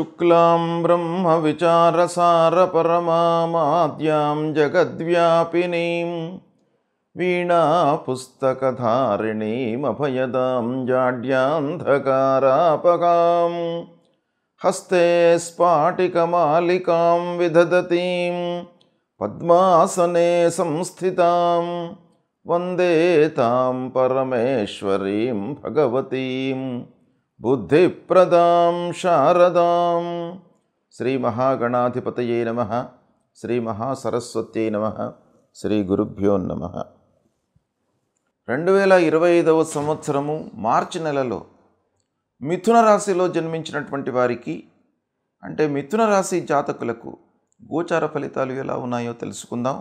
శుక్లాం బ్రహ్మ విచారసారపరమాద్యాం జగద్వ్యాపినీం వీణాపుస్తకధారిణీమభయదాం జాడ్యాంధకారాపకాం హస్తే స్ఫాటికమాలికాం విదధతీం పద్మాసనే సంస్థితాం వందే తాం పరమేశ్వరీం భగవతీం బుద్ధిప్రదాం శారదాం. శ్రీ మహాగణాధిపతయే నమః. శ్రీ మహాసరస్వత్యై నమః. శ్రీ గురుభ్యో నమః. 2025వ సంవత్సరము మార్చి నెలలో మిథున రాశిలో జన్మించినటువంటి వారికి, అంటే మిథున రాశి జాతకులకు గోచార ఫలితాలు ఎలా ఉన్నాయో తెలుసుకుందాం.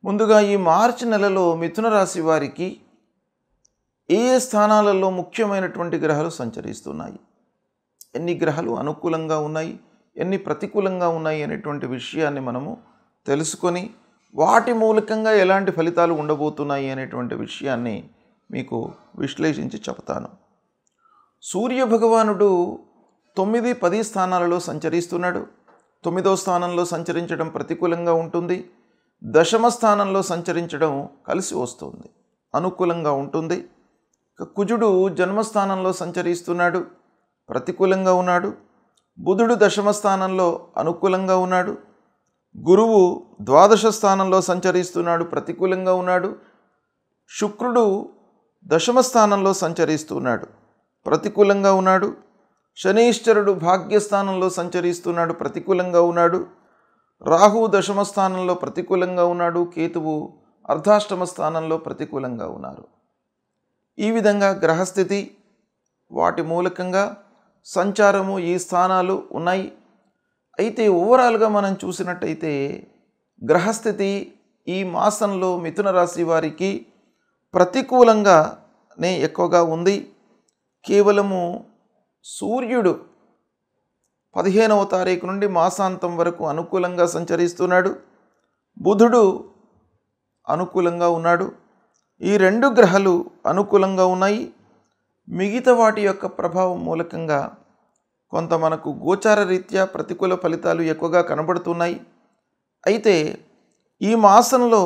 ముందుగా ఈ మార్చి నెలలో మిథున రాశి వారికి ఏ స్థానాలలో ముఖ్యమైనటువంటి గ్రహాలు సంచరిస్తున్నాయి, ఎన్ని గ్రహాలు అనుకూలంగా ఉన్నాయి, ఎన్ని ప్రతికూలంగా ఉన్నాయి అనేటువంటి విషయాన్ని మనము తెలుసుకొని వాటి మూలకంగా ఎలాంటి ఫలితాలు ఉండబోతున్నాయి అనేటువంటి విషయాన్ని మీకు విశ్లేషించి చెప్తాను. సూర్య భగవానుడు 9, 10 స్థానాలలో సంచరిస్తున్నాడు. 9వ స్థానంలో సంచరించడం ప్రతికూలంగా ఉంటుంది. 10వ స్థానంలో సంచరించడం కలిసి వస్తుంది, అనుకూలంగా ఉంటుంది. కుజుడు జన్మస్థానంలో సంచరిస్తున్నాడు, ప్రతికూలంగా ఉన్నాడు. బుధుడు 10వ స్థానంలో అనుకూలంగా ఉన్నాడు. గురువు 12వ స్థానంలో సంచరిస్తున్నాడు, ప్రతికూలంగా ఉన్నాడు. శుక్రుడు 10వ స్థానంలో సంచరిస్తున్నాడు, ప్రతికూలంగా ఉన్నాడు. శనీశ్వరుడు భాగ్యస్థానంలో సంచరిస్తున్నాడు, ప్రతికూలంగా ఉన్నాడు. రాహువు 10వ స్థానంలో ప్రతికూలంగా ఉన్నాడు. కేతువు అర్ధాష్టమ స్థానంలో ప్రతికూలంగా ఉన్నారు. ఈ విధంగా గ్రహస్థితి, వాటి మూలకంగా సంచారము, ఈ స్థానాలు ఉన్నాయి. అయితే ఓవరాల్గా మనం చూసినట్టయితే గ్రహస్థితి ఈ మాసంలో మిథున రాశి వారికి ప్రతికూలంగానే ఎక్కువగా ఉంది. కేవలము సూర్యుడు 15వ తారీఖు నుండి మాసాంతం వరకు అనుకూలంగా సంచరిస్తున్నాడు. బుధుడు అనుకూలంగా ఉన్నాడు. ఈ 2 గ్రహాలు అనుకూలంగా ఉన్నాయి. మిగతా వాటి యొక్క ప్రభావం మూలకంగా కొంత మనకు గోచార రీత్యా ప్రతికూల ఫలితాలు ఎక్కువగా కనబడుతున్నాయి. అయితే ఈ మాసంలో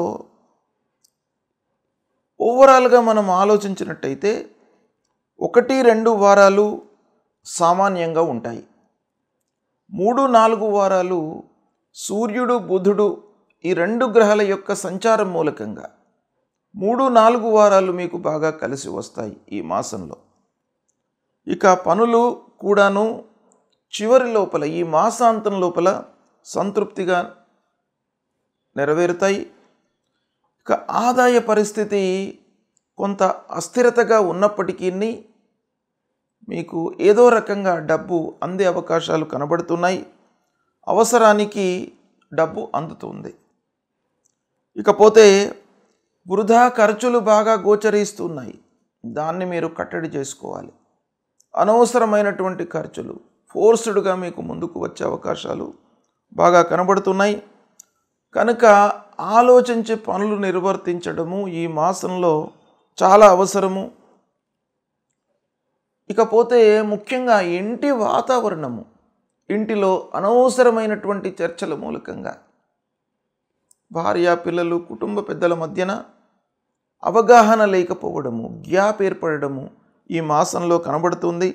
ఓవరాల్గా మనం ఆలోచించినట్టయితే 1-2 వారాలు సామాన్యంగా ఉంటాయి. 3-4 వారాలు సూర్యుడు, బుధుడు ఈ 2 గ్రహాల యొక్క సంచారం మూలకంగా 3-4 వారాలు మీకు బాగా కలిసి వస్తాయి ఈ మాసంలో. ఇక పనులు కూడాను చివరి లోపల, ఈ మాసాంతం లోపల సంతృప్తిగా నెరవేరుతాయి. ఇక ఆదాయ పరిస్థితి కొంత అస్థిరతగా ఉన్నప్పటికీ మీకు ఏదో రకంగా డబ్బు అందే అవకాశాలు కనబడుతున్నాయి. అవసరానికి డబ్బు అందుతుంది. ఇకపోతే వృధా ఖర్చులు బాగా గోచరిస్తున్నాయి, దాన్ని మీరు కట్టడి చేసుకోవాలి. అనవసరమైనటువంటి ఖర్చులు ఫోర్స్డ్గా మీకు ముందుకు వచ్చే అవకాశాలు బాగా కనబడుతున్నాయి. కనుక ఆలోచించి పనులు నిర్వర్తించడము ఈ మాసంలో చాలా అవసరము. ఇకపోతే ముఖ్యంగా ఇంటి వాతావరణము, ఇంటిలో అనవసరమైనటువంటి చర్చల మూలకంగా భార్య, పిల్లలు, కుటుంబ పెద్దల మధ్యన అవగాహన లేకపోవడము, గ్యాప్ ఏర్పడము ఈ మాసంలో కనబడుతుంది.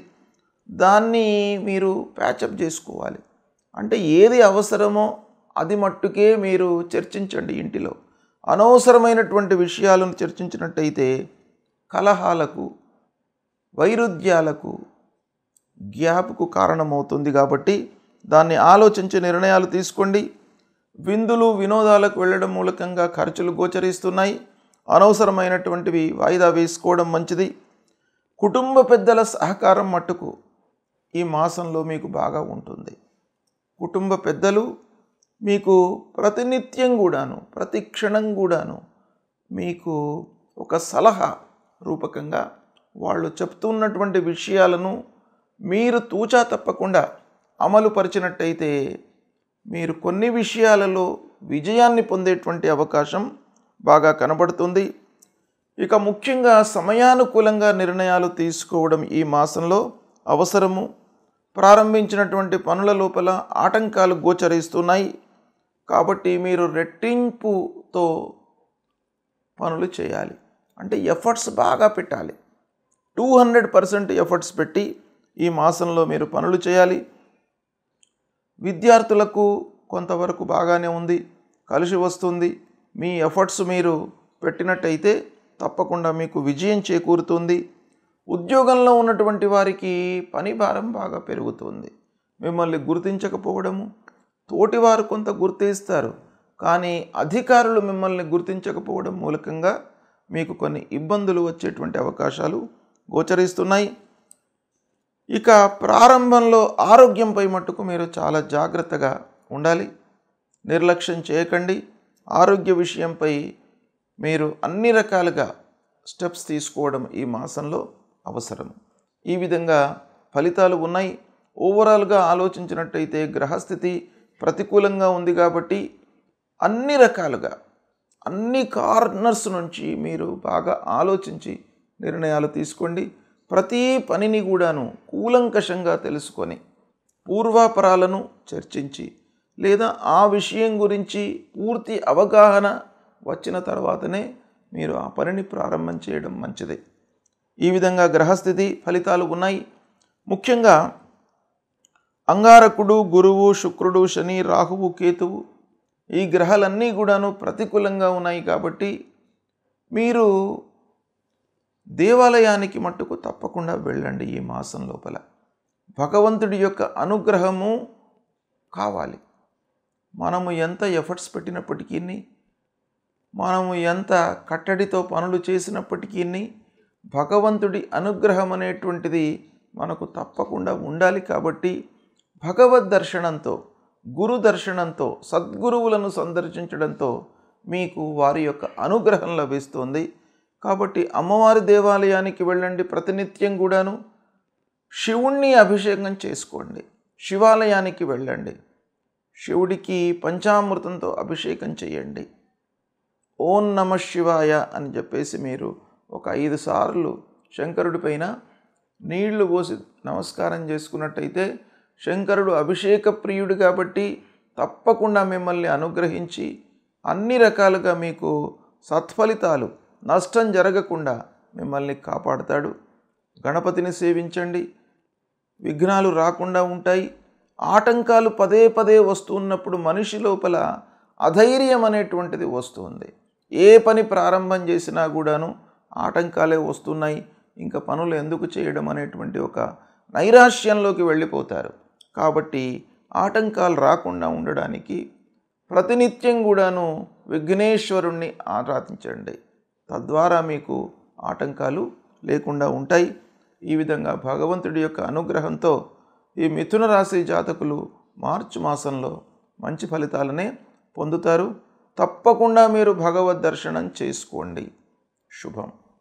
దాన్ని మీరు ప్యాచప్ చేసుకోవాలి. అంటే ఏది అవసరమో అది మట్టుకే మీరు చర్చించండి. ఇంటిలో అనవసరమైనటువంటి విషయాలను చర్చించినట్టయితే కలహాలకు, వైరుధ్యాలకు, గ్యాప్కు కారణమవుతుంది. కాబట్టి దాన్ని ఆలోచించి నిర్ణయాలు తీసుకోండి. విందులు, వినోదాలకు వెళ్ళడం మూలకంగా ఖర్చులు గోచరిస్తున్నాయి. అనవసరమైనటువంటివి వాయిదా వేసుకోవడం మంచిది. కుటుంబ పెద్దల సహకారం మట్టుకు ఈ మాసంలో మీకు బాగా ఉంటుంది. కుటుంబ పెద్దలు మీకు ప్రతినిత్యం కూడాను, ప్రతి క్షణం కూడాను మీకు ఒక సలహా రూపకంగా వాళ్ళు చెప్తున్నటువంటి విషయాలను మీరు తూచా తప్పకుండా అమలు పరిచినట్టయితే మీరు కొన్ని విషయాలలో విజయాన్ని పొందేటువంటి అవకాశం బాగా కనబడుతుంది. ఇక ముఖ్యంగా సమయానుకూలంగా నిర్ణయాలు తీసుకోవడం ఈ మాసంలో అవసరము. ప్రారంభించినటువంటి పనుల లోపల ఆటంకాలు గోచరిస్తున్నాయి. కాబట్టి మీరు రెట్టింపుతో పనులు చేయాలి. అంటే ఎఫర్ట్స్ బాగా పెట్టాలి. 200% ఎఫర్ట్స్ పెట్టి ఈ మాసంలో మీరు పనులు చేయాలి. విద్యార్థులకు కొంతవరకు బాగానే ఉంది, కలిసి వస్తుంది. మీ ఎఫర్ట్స్ మీరు పెట్టినట్టయితే తప్పకుండా మీకు విజయం చేకూరుతుంది. ఉద్యోగంలో ఉన్నటువంటి వారికి పని భారం బాగా పెరుగుతుంది. మిమ్మల్ని గుర్తించకపోవడము, తోటివారు కొంత గుర్తిస్తారు, కానీ అధికారులు మిమ్మల్ని గుర్తించకపోవడం మూలకంగా మీకు కొన్ని ఇబ్బందులు వచ్చేటువంటి అవకాశాలు గోచరిస్తున్నాయి. ఇక ప్రారంభంలో ఆరోగ్యంపై మట్టుకు మీరు చాలా జాగ్రత్తగా ఉండాలి. నిర్లక్ష్యం చేయకండి. ఆరోగ్య విషయంపై మీరు అన్ని రకాలుగా స్టెప్స్ తీసుకోవడం ఈ మాసంలో అవసరం. ఈ విధంగా ఫలితాలు ఉన్నాయి. ఓవరాల్గా ఆలోచించినట్టయితే గ్రహస్థితి ప్రతికూలంగా ఉంది కాబట్టి అన్ని రకాలుగా అన్ని కార్నర్స్ నుంచి మీరు బాగా ఆలోచించి నిర్ణయాలు తీసుకోండి. ప్రతి పనిని కూడాను కూలంకషంగా తెలుసుకొని పూర్వాపరాలను చర్చించి లేదా ఆ విషయం గురించి పూర్తి అవగాహన వచ్చిన తర్వాతనే మీరు ఆ పనిని ప్రారంభం చేయడం మంచిది. ఈ విధంగా గ్రహస్థితి ఫలితాలు ఉన్నాయి. ముఖ్యంగా అంగారకుడు, గురువు, శుక్రుడు, శని, రాహువు, కేతువు ఈ గ్రహాలన్నీ కూడాను ప్రతికూలంగా ఉన్నాయి కాబట్టి మీరు దేవాలయానికి మట్టుకు తప్పకుండా వెళ్ళండి. ఈ మాసం లోపల భగవంతుడి యొక్క అనుగ్రహము కావాలి. మనము ఎంత ఎఫర్ట్స్ పెట్టినప్పటికీ, మనము ఎంత కట్టడితో పనులు చేసినప్పటికీ భగవంతుడి అనుగ్రహం అనేటువంటిది మనకు తప్పకుండా ఉండాలి. కాబట్టి భగవద్ దర్శనంతో, గురు దర్శనంతో, సద్గురువులను సందర్శించడంతో మీకు వారి యొక్క అనుగ్రహం లభిస్తుంది. కాబట్టి అమ్మవారి దేవాలయానికి వెళ్ళండి. ప్రతినిత్యం కూడాను శివుణ్ణి అభిషేకం చేసుకోండి. శివాలయానికి వెళ్ళండి. శివుడికి పంచామృతంతో అభిషేకం చేయండి. ఓం నమ శివాయ అని చెప్పేసి మీరు ఒక 5 సార్లు శంకరుడి పైన నీళ్లు పోసి నమస్కారం చేసుకున్నట్టయితే శంకరుడు అభిషేక ప్రియుడు కాబట్టి తప్పకుండా మిమ్మల్ని అనుగ్రహించి అన్ని రకాలుగా మీకు సత్ఫలితాలు, నష్టం జరగకుండా మిమ్మల్ని కాపాడుతాడు. గణపతిని సేవించండి. విఘ్నాలు రాకుండా ఉంటాయి. ఆటంకాలు పదే పదే వస్తున్నప్పుడు మనిషి లోపల అధైర్యం అనేటువంటిది వస్తుంది. ఏ పని ప్రారంభం చేసినా కూడాను ఆటంకాలే వస్తున్నాయి, ఇంకా పనులు ఎందుకు చేయడం అనేటువంటి ఒక నైరాశ్యంలోకి వెళ్ళిపోతారు. కాబట్టి ఆటంకాలు రాకుండా ఉండడానికి ప్రతినిత్యం కూడాను విఘ్నేశ్వరుణ్ణి ఆరాధించండి. తద్వారా మీకు ఆటంకాలు లేకుండా ఉంటాయి. ఈ విధంగా భగవంతుడి యొక్క అనుగ్రహంతో ఈ మిథున రాశి జాతకులు మార్చి మాసంలో మంచి ఫలితాలనే పొందుతారు. తప్పకుండా మీరు భగవద్ దర్శనం చేసుకోండి. శుభం.